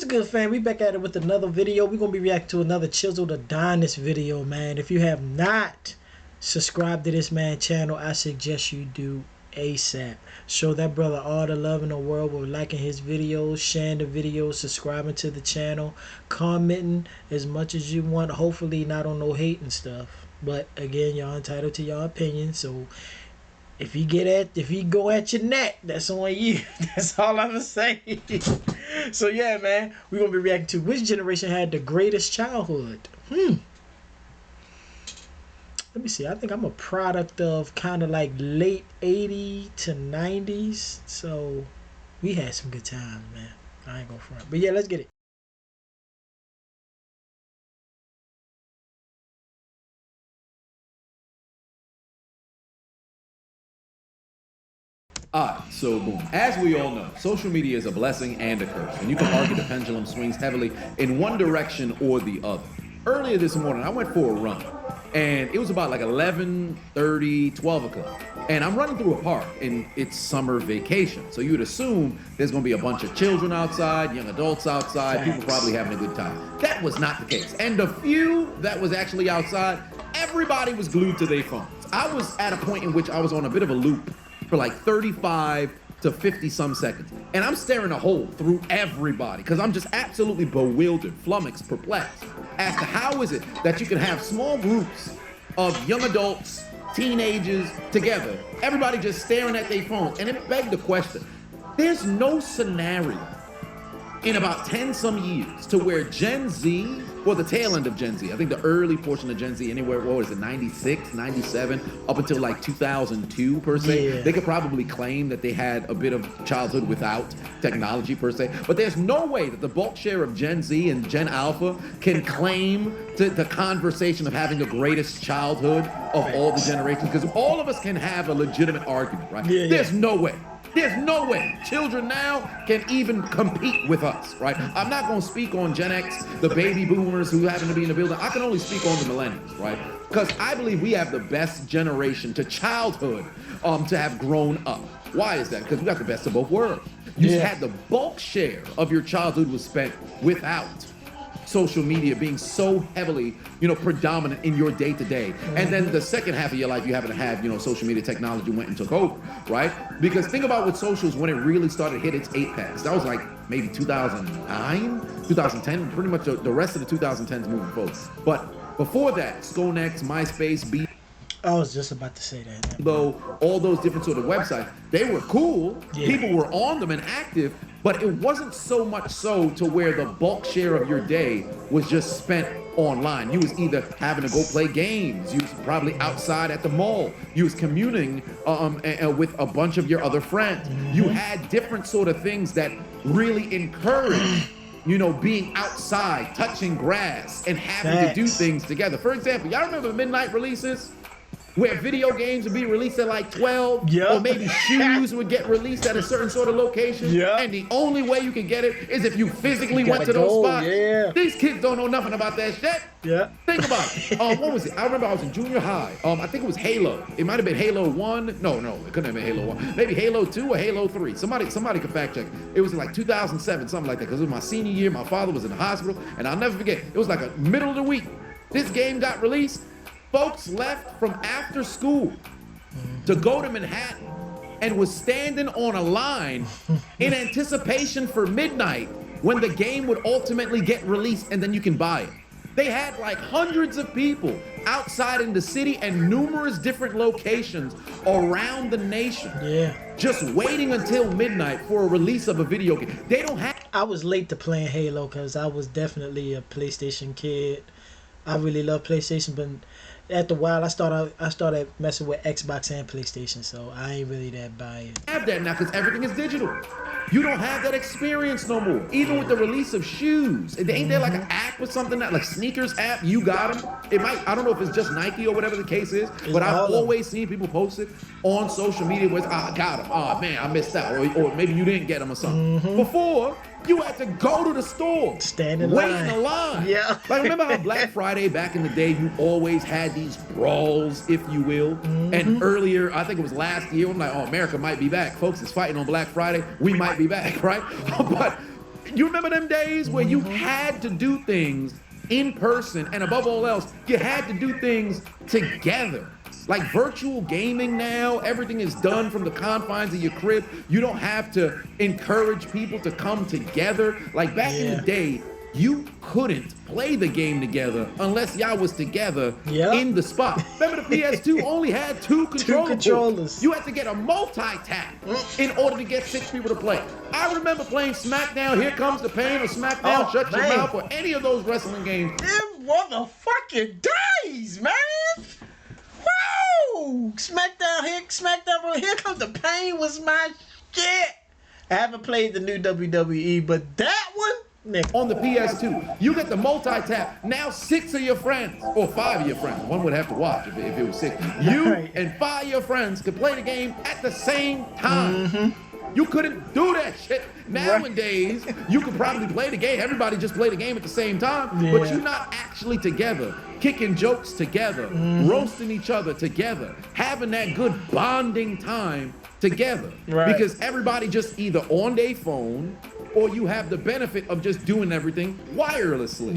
What's good, fam? We back at it with another video. We're gonna be reacting to another Chiseled Adonis video, man. If you have not subscribed to this man channel, I suggest you do ASAP. Show that brother all the love in the world with liking his videos, sharing the videos, subscribing to the channel, commenting as much as you want. Hopefully not on no hate and stuff. But again, y'all entitled to your opinion. So if you go at your neck, that's on you. That's all I'm gonna say. So yeah, man, we're gonna be reacting to which generation had the greatest childhood. Let me see. I think I'm a product of kind of like late 80s to 90s. So we had some good times, man. I ain't gonna front. But yeah, let's get it. So boom. As we all know, social media is a blessing and a curse, and you can argue the pendulum swings heavily in one direction or the other. Earlier this morning, I went for a run, and it was about like 11:30, 12 o'clock, and I'm running through a park, and it's summer vacation, so you would assume there's going to be a bunch of children outside, young adults outside, people probably having a good time. That was not the case, and the few that was actually outside, everybody was glued to their phones. I was at a point in which I was on a bit of a loop for like 35 to 50 some seconds. And I'm staring a hole through everybody because I'm just absolutely bewildered, flummoxed, perplexed as to how is it that you can have small groups of young adults, teenagers together, everybody just staring at their phones. And it begged the question, there's no scenario in about 10 some years to where Gen Z, or the tail end of Gen Z, I think the early portion of Gen Z, anywhere, what was it, 96, 97, up until like 2002 per se, Yeah. they could probably claim that they had a bit of childhood without technology per se, but there's no way that the bulk share of Gen Z and Gen Alpha can claim to the conversation of having the greatest childhood of all the generations, because all of us can have a legitimate argument, right? Yeah, There's no way. There's no way children now can even compete with us, right? I'm not going to speak on Gen X, the baby boomers who happen to be in the building. I can only speak on the millennials, right? Because I believe we have the best generation to childhood to have grown up. Why is that? Because we got the best of both worlds. You had the bulk share of your childhood was spent without social media being so heavily, predominant in your day-to-day. And then the second half of your life, you happen to have, social media technology went and took over, right? Because think about what socials, when it really started to hit its apex. That was like maybe 2009, 2010, pretty much the rest of the 2010s moving forward. But before that, Skonex, MySpace, I was just about to say that. though all those different sort of websites, they were cool. Yeah. People were on them and active, but it wasn't so much so to where the bulk share of your day was just spent online. You was either having to go play games, you was probably outside at the mall, you was communing with a bunch of your other friends. You had different sort of things that really encouraged being outside, touching grass, and having to do things together. For example, y'all remember midnight releases? Where video games would be released at like 12, or maybe shoes would get released at a certain sort of location, and the only way you can get it is if you physically went to those spots. These kids don't know nothing about that shit. Think about it. What was it? I remember I was in junior high. I think it was Halo. It might have been Halo 1. No, it couldn't have been Halo 1. Maybe Halo 2 or Halo 3. Somebody can fact check. It was in like 2007, something like that, because it was my senior year. My father was in the hospital, and I'll never forget. It was like a middle of the week. This game got released. Folks left from after school to go to Manhattan and was standing on a line in anticipation for midnight when the game would ultimately get released and then you can buy it. They had like hundreds of people outside in the city and numerous different locations around the nation just waiting until midnight for a release of a video game. They don't have... I was late to playing Halo because I was definitely a PlayStation kid. I really love PlayStation, but after a while, I started messing with Xbox and PlayStation, so I ain't really that biased. Have that now because everything is digital. You don't have that experience no more. Even with the release of shoes, ain't there like an app or something that like sneakers app? You got them. It might. I don't know if it's just Nike or whatever the case is, but I've always seen people post it on social media where it's, I got them. Oh man, I missed out, or maybe you didn't get them or something. Before, you had to go to the store, stand in wait line. in the line. Like remember how Black Friday back in the day, you always had these brawls, if you will. And earlier, I think it was last year, I'm like, oh, America might be back. Folks is fighting on Black Friday. We might be back, right? But You remember them days where you had to do things in person, and above all else, you had to do things together. Like virtual gaming now, everything is done from the confines of your crib. You don't have to encourage people to come together. Like back in the day, you couldn't play the game together unless y'all was together in the spot. Remember the PS2 only had two controllers. You had to get a multi-tap in order to get 6 people to play. I remember playing SmackDown, Here Comes the Pain, or SmackDown, Shut Your Mouth, or any of those wrestling games. Them motherfucking days, man. Woo! SmackDown, Here Comes the Pain was my shit. I haven't played the new WWE, but that one, nigga. On the PS2, you get the multi-tap. Now 6 of your friends, or 5 of your friends, one would have to watch if it was 6. You and 5 of your friends could play the game at the same time. You couldn't do that shit. Nowadays, you could probably play the game. Everybody just play the game at the same time, but you're not actually together, kicking jokes together, roasting each other together, having that good bonding time together. Because everybody just either on their phone, or you have the benefit of just doing everything wirelessly.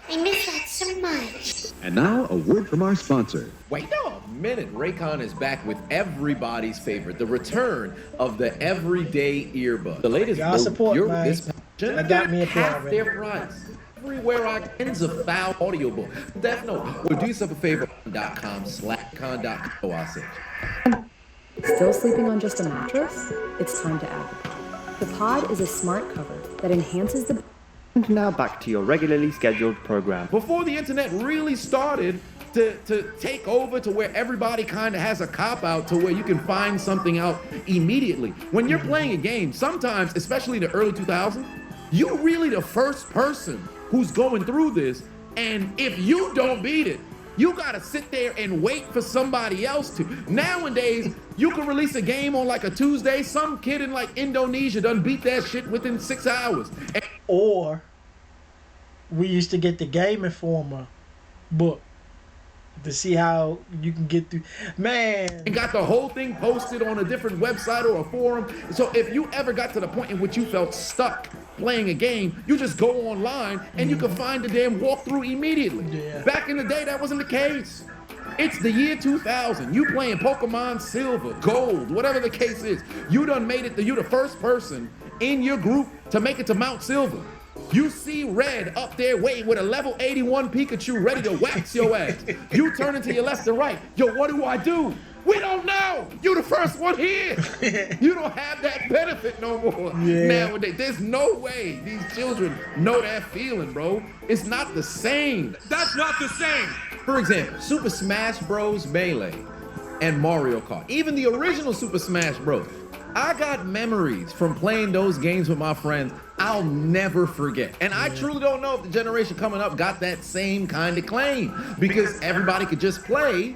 I miss that so much. And now, a word from our sponsor. Wait a minute. Raycon is back with everybody's favorite, the return of the everyday earbud. The latest Y'all support, man. this I got me a pair half already. their price. Everywhere I tens of foul audiobook. Death Note. Or do yourself a favor. .com/con.co. I said. Still sleeping on just a mattress? It's time to add the pod. The pod is a smart cover that enhances the... And now back to your regularly scheduled program. Before the internet really started to take over to where everybody kind of has a cop-out to where you can find something out immediately. When you're playing a game, sometimes, especially in the early 2000s, you're really the first person who's going through this, and if you don't beat it, you gotta sit there and wait for somebody else to. Nowadays, you can release a game on like a Tuesday. Some kid in like Indonesia done beat that shit within 6 hours. Or we used to get the Game Informer book to see how you can get through. Man. And got the whole thing posted on a different website or a forum. So if you ever got to the point in which you felt stuck playing a game, you just go online and you can find the damn walkthrough immediately. Back in the day, that wasn't the case. It's the year 2000. You playing Pokemon Silver, Gold, whatever the case is. You done made it. You the first person in your group to make it to Mount Silver. You see Red up there waiting with a level 81 Pikachu ready to wax your ass. You turn into your left and right. Yo, what do I do? We don't know. You the first one here. You don't have that benefit no more nowadays. There's no way these children know that feeling, bro. It's not the same. That's not the same. For example, Super Smash Bros. Melee and Mario Kart. Even the original Super Smash Bros. I got memories from playing those games with my friends I'll never forget. And I truly don't know if the generation coming up got that same kind of claim, because everybody could just play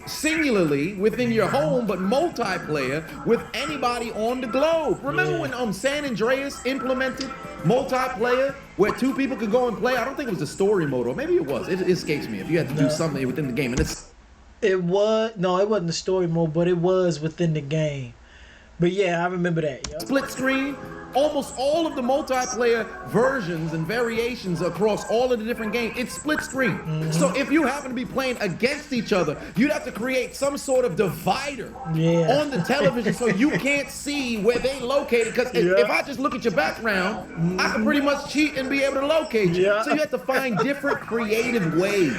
singularly within your home, but multiplayer with anybody on the globe. Remember when San Andreas implemented multiplayer where 2 people could go and play? I don't think it was the story mode, or maybe it was. It escapes me. If you had to do something within the game, and it wasn't the story mode, but it was within the game. But yeah, I remember that. Split screen. Almost all of the multiplayer versions and variations across all of the different games, it's split screen. So if you happen to be playing against each other, you'd have to create some sort of divider on the television so you can't see where they located. Because if I just look at your background, I can pretty much cheat and be able to locate you. So you have to find different creative ways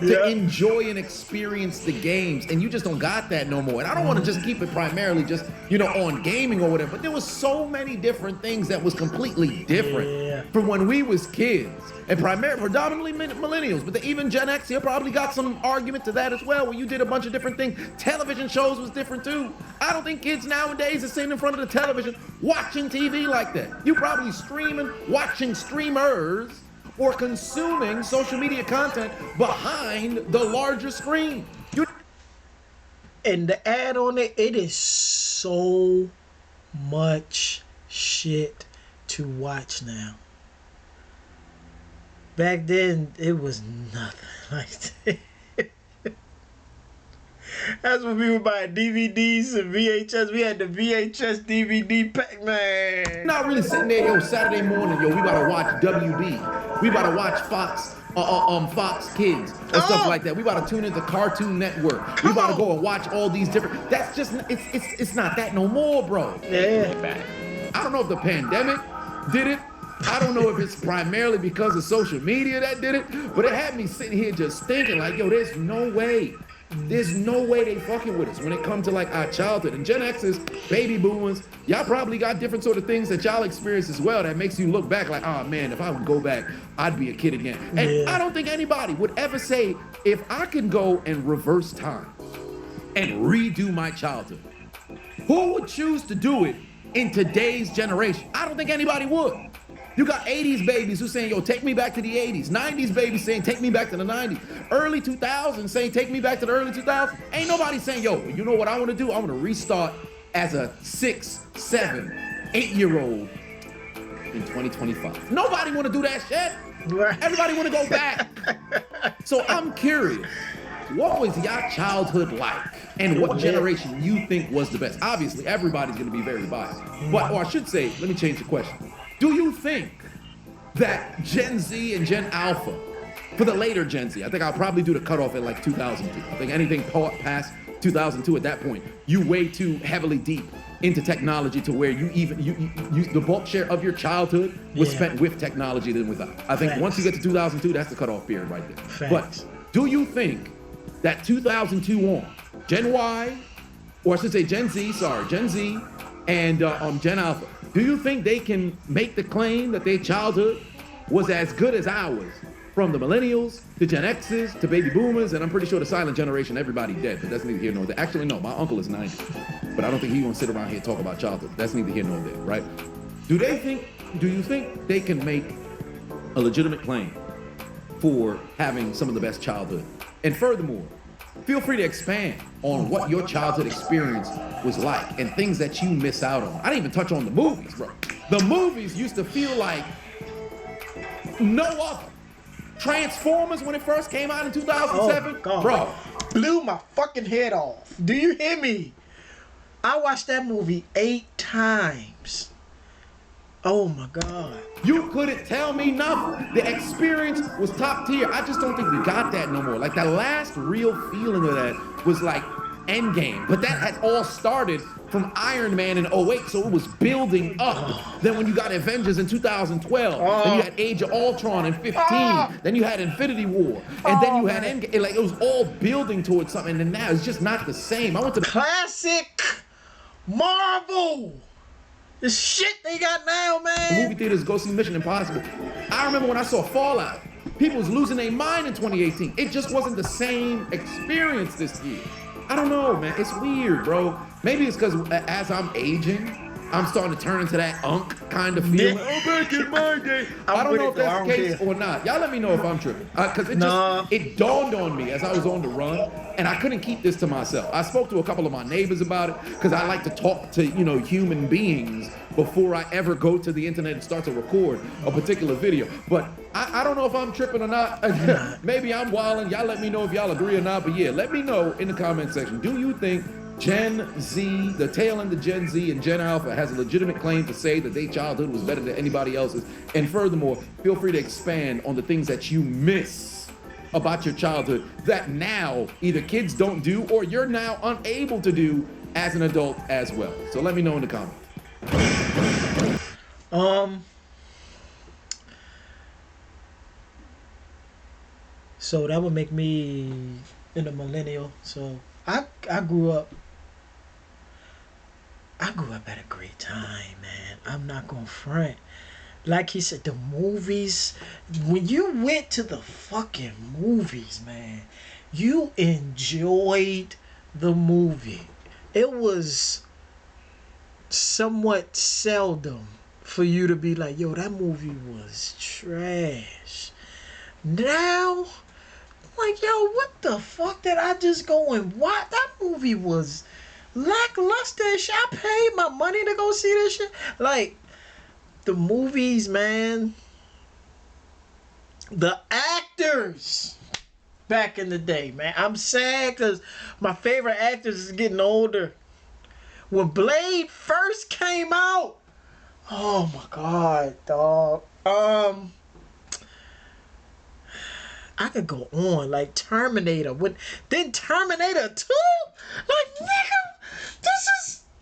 to enjoy and experience the games, and you just don't got that no more. And I don't want to just keep it primarily just, on gaming or whatever, but there was so many different things that was completely different from when we was kids, and predominantly millennials, but even Gen X here probably got some argument to that as well, where you did a bunch of different things. Television shows was different too. I don't think kids nowadays are sitting in front of the television watching TV like that. You probably streaming, watching streamers, or consuming social media content behind the larger screen. And the ad on it is so much shit to watch now. Back then, it was nothing like that. That's when we were buying DVDs and VHS. We had the VHS DVD pack, man. Not really sitting there, yo, Saturday morning, yo, we about to watch WB. We about to watch Fox Kids or stuff like that. We about to tune into Cartoon Network. We about to go and watch all these different. That's just it's not that no more, bro. Yeah. I don't know if the pandemic did it. I don't know if it's primarily because of social media that did it, but it had me sitting here just thinking like, yo, there's no way they fucking with us when it comes to like our childhood. And Gen X's, baby boomers, y'all probably got different sort of things that y'all experience as well that makes you look back like, oh man, if I would go back, I'd be a kid again. And I don't think anybody would ever say, if I can go and reverse time and redo my childhood, who would choose to do it in today's generation? I don't think anybody would. You got 80s babies who saying, yo, take me back to the 80s. 90s babies saying, take me back to the 90s. Early 2000s saying, take me back to the early 2000s. Ain't nobody saying, yo, you know what I want to do? I want to restart as a 6, 7, 8-year-old in 2025. Nobody want to do that shit. Everybody want to go back. So I'm curious, what was your childhood like? And what generation you think was the best? Obviously, everybody's going to be very biased. But, or I should say, let me change the question. Do you think that Gen Z and Gen Alpha, for the later Gen Z, I think I'll probably do the cutoff at like 2002. I think anything past 2002 at that point, you way too heavily deep into technology to where you the bulk share of your childhood was spent with technology than without. I think once you get to 2002, that's the cutoff period right there. But do you think that 2002 on, Gen Y, or I should say Gen Z and Gen Alpha, do you think they can make the claim that their childhood was as good as ours? From the millennials to Gen X's to baby boomers, and I'm pretty sure the silent generation, everybody dead, but that's neither here nor there. Actually, no, my uncle is 90, but I don't think he won't sit around here and talk about childhood. That's neither here nor there, right? Do you think they can make a legitimate claim for having some of the best childhood? And furthermore, feel free to expand on what your childhood experience was like and things that you miss out on. I didn't even touch on the movies, bro. The movies used to feel like no other. Transformers, when it first came out in 2007, bro, blew my fucking head off. Do you hear me? I watched that movie 8 times. Oh my God. You couldn't tell me nothing. The experience was top tier. I just don't think we got that no more. Like the last real feeling of that was like Endgame, but that had all started from Iron Man in 08, so it was building up. Then when you got Avengers in 2012, then you had Age of Ultron in 15, then you had Infinity War, and then you had Endgame. Like it was all building towards something, and now it's just not the same. I went to the classic Marvel. The shit they got now, man. Movie theaters go see Mission Impossible. I remember when I saw Fallout, people was losing their mind in 2018. It just wasn't the same experience this year. I don't know, man. It's weird, bro. Maybe it's because as I'm aging, I'm starting to turn into that unk kind of feeling. Oh, back in my day. I don't know if that's the case or not. Y'all let me know if I'm tripping. Because it dawned on me as I was on the run, and I couldn't keep this to myself. I spoke to a couple of my neighbors about it because I like to talk to, human beings before I ever go to the internet and start to record a particular video. But I don't know if I'm tripping or not. Maybe I'm wilding. Y'all let me know if y'all agree or not. But yeah, let me know in the comment section. Do you think Gen Z, the tail end of Gen Z and Gen Alpha has a legitimate claim to say that their childhood was better than anybody else's? And furthermore, feel free to expand on the things that you miss about your childhood that now either kids don't do or you're now unable to do as an adult as well. So let me know in the comments. So that would make me in a millennial. So I grew up at a great time, man. I'm not gonna front. Like he said, the movies, when you went to the fucking movies, man, you enjoyed the movie. It was somewhat seldom for you to be like, yo, that movie was trash. Now, like, yo, what the fuck did I just go and watch? That movie was lackluster. I paid my money to go see this shit. Like, the movies, man, the actors, back in the day, man. I'm sad because my favorite actors is getting older. When Blade first came out, oh my god, dog. I could go on like Terminator. Then Terminator 2? Like, nigga, this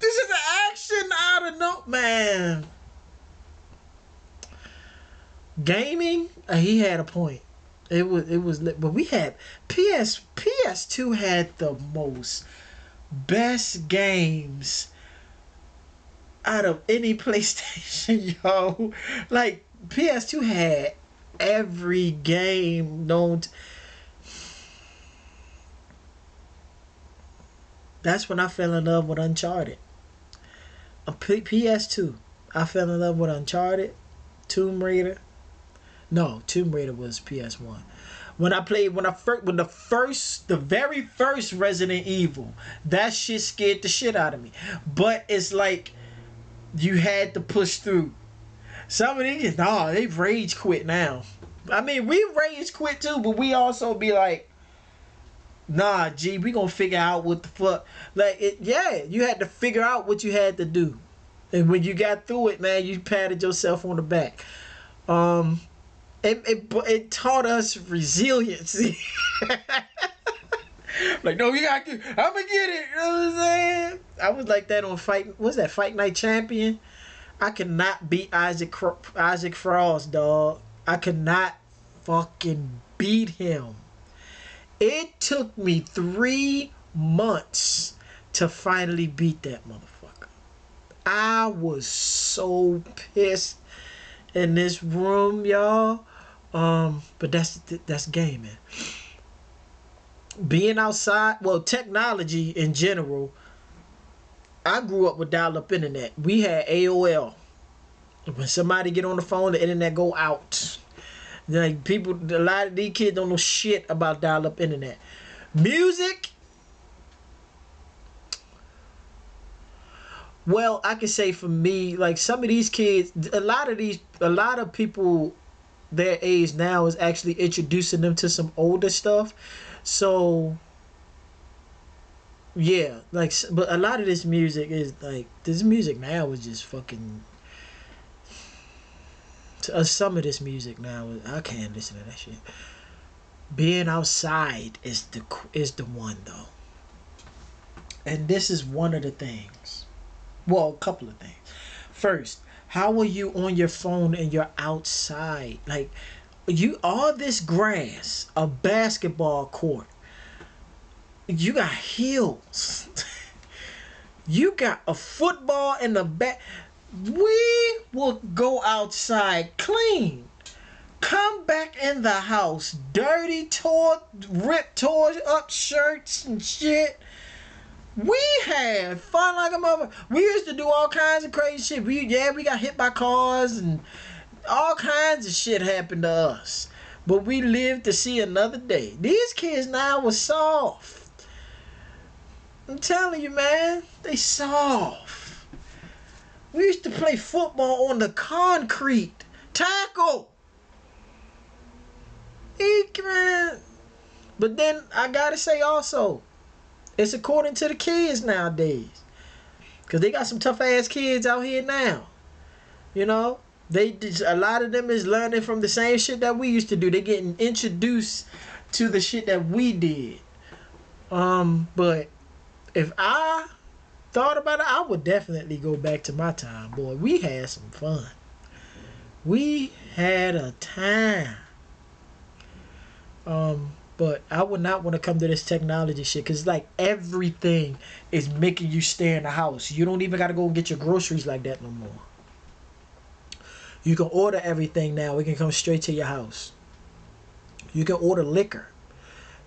is an action out of no man. Gaming, he had a point. It was lit, but we had PS2 had the most best games out of any PlayStation, yo. Like, PS2 had every game known that's when I fell in love with Uncharted. PS2, I fell in love with Uncharted, Tomb Raider. No, Tomb Raider was PS1. When the very first Resident Evil, that shit scared the shit out of me. But it's like you had to push through. Some of these, they rage quit now. I mean, we rage quit too, but we also be like, nah, G, we gonna figure out what the fuck. Like, you had to figure out what you had to do. And when you got through it, man, you patted yourself on the back. It taught us resiliency. Like, no, we got to, I'm gonna get it. You know what I'm saying? I was like that on Fight Night Champion? I could not beat Isaac Frost, dog. I could not fucking beat him. It took me 3 months to finally beat that motherfucker. I was so pissed in this room, y'all. But that's gaming. Being outside, well, technology in general. I grew up with dial-up internet. We had AOL. When somebody get on the phone, the internet go out. Like, a lot of these kids don't know shit about dial-up internet. Music. Well, I can say for me, like, some of these kids, a lot of people their age now is actually introducing them to some older stuff. So yeah, like, but a lot of this music is like, this music now is just fucking, some of this music now, I can't listen to that shit. Being outside is the one though. And this is one of the things. Well, a couple of things. First, how are you on your phone and you're outside? Like, all this grass, a basketball court, you got hills. You got a football in the back. We will go outside clean. Come back in the house dirty, ripped up shirts and shit. We had fun like a mother. We used to do all kinds of crazy shit. We got hit by cars and all kinds of shit happened to us. But we lived to see another day. These kids now were soft. I'm telling you, man, they soft. We used to play football on the concrete. Tackle. Man. But then I gotta say also, it's according to the kids nowadays. Because they got some tough ass kids out here now. You know? A lot of them is learning from the same shit that we used to do. They getting introduced to the shit that we did. But if I thought about it, I would definitely go back to my time. Boy, we had some fun. We had a time. But I would not want to come to this technology shit, because like everything is making you stay in the house. You don't even got to go and get your groceries like that no more. You can order everything now. It can come straight to your house. You can order liquor.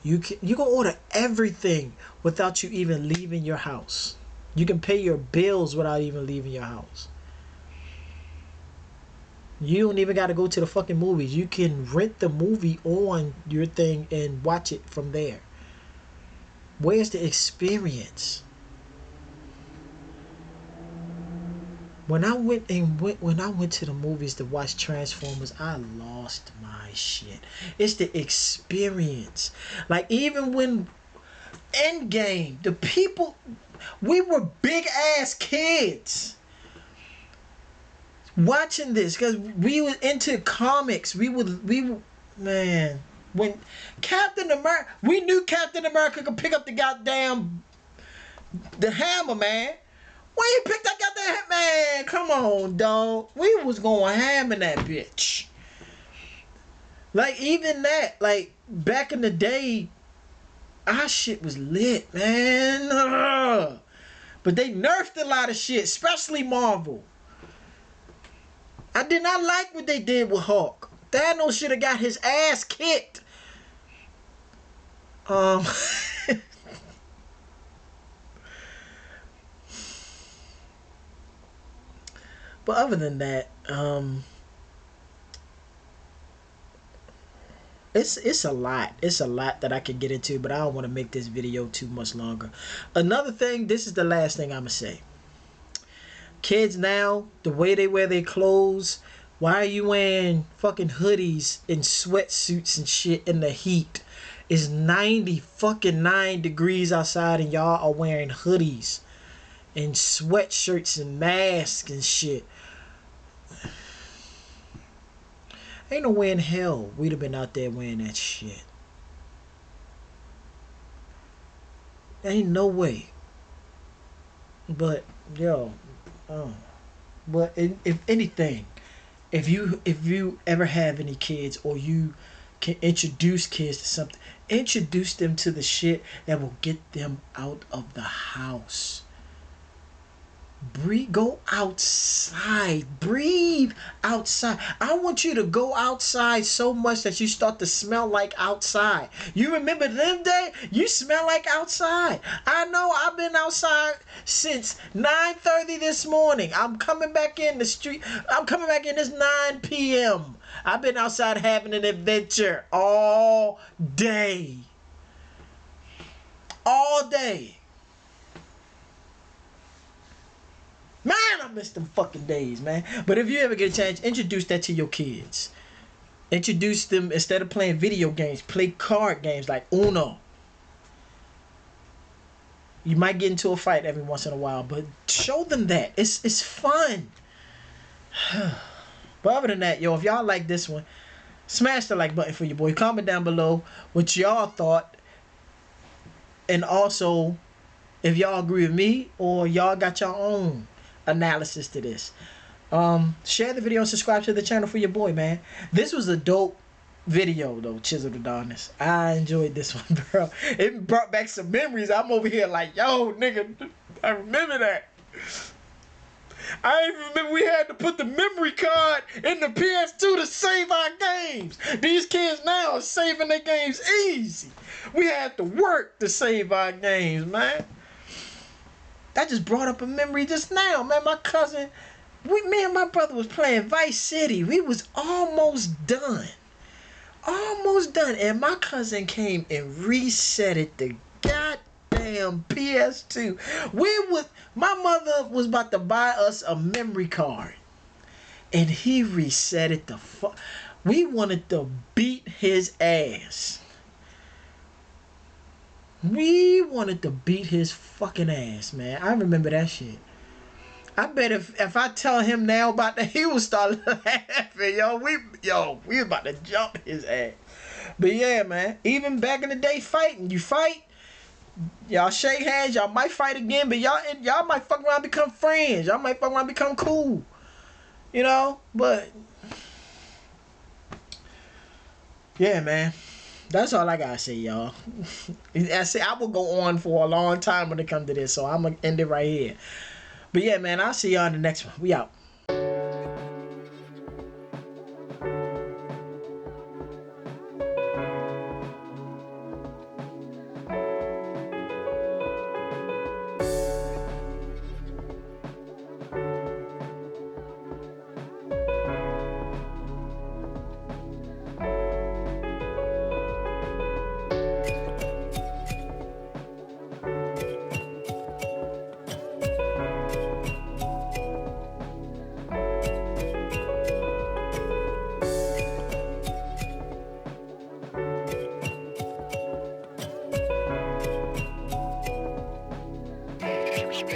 You can order everything without you even leaving your house. You can pay your bills without even leaving your house. You don't even got to go to the fucking movies. You can rent the movie on your thing and watch it from there. Where's the experience? when I went to the movies to watch Transformers, I lost my shit. It's the experience. Like even when Endgame, the people, we were big ass kids watching this because we were into comics. Man, when Captain America, we knew Captain America could pick up the hammer, man. When he picked that goddamn man, come on, dog. We was going ham in that bitch. Like even that, like back in the day, our shit was lit, man. Ugh. But they nerfed a lot of shit, especially Marvel. I did not like what they did with Hulk. Thanos should have got his ass kicked. But other than that, it's a lot. It's a lot that I could get into, but I don't want to make this video too much longer. Another thing, this is the last thing I'ma say. Kids now, the way they wear their clothes, why are you wearing fucking hoodies and sweatsuits and shit in the heat? It's 9 degrees outside and y'all are wearing hoodies and sweatshirts and masks and shit. Ain't no way in hell we'd have been out there wearing that shit. Ain't no way. But yo, but if anything, if you ever have any kids or you can introduce kids to something, introduce them to the shit that will get them out of the house. Go outside. Breathe outside. I want you to go outside so much that you start to smell like outside. You remember them days? You smell like outside. I know I've been outside since 9:30 this morning. I'm coming back in the street. I'm coming back in. It's 9 p.m. I've been outside having an adventure all day. All day. Man, I miss them fucking days, man. But if you ever get a chance, introduce that to your kids. Introduce them, instead of playing video games, play card games like Uno. You might get into a fight every once in a while, but show them that. It's fun. But other than that, yo, if y'all like this one, smash the like button for your boy. Comment down below what y'all thought. And also, if y'all agree with me or y'all got your own analysis to this. Share the video and subscribe to the channel for your boy, man. This was a dope video though, Chiseled Adonis. I enjoyed this one, bro. It brought back some memories. I'm over here like, yo, nigga, I remember that. I even remember we had to put the memory card in the PS2 to save our games. These kids now are saving their games easy. We had to work to save our games, man. That just brought up a memory just now, man. My cousin, me and my brother was playing Vice City. We was almost done. Almost done. And my cousin came and reset it the goddamn PS2. My mother was about to buy us a memory card. And he reset it the fuck. We wanted to beat his ass. We wanted to beat his fucking ass, man. I remember that shit. I bet if I tell him now about that, he will start laughing, yo. We about to jump his ass. But yeah, man. Even back in the day, fighting, you fight, y'all shake hands, y'all might fight again, but y'all might fuck around and become friends. Y'all might fuck around and become cool. You know? But yeah, man. That's all I gotta say, y'all. I will go on for a long time when it comes to this, so I'm gonna end it right here. But yeah, man, I'll see y'all in the next one. We out.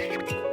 Bye.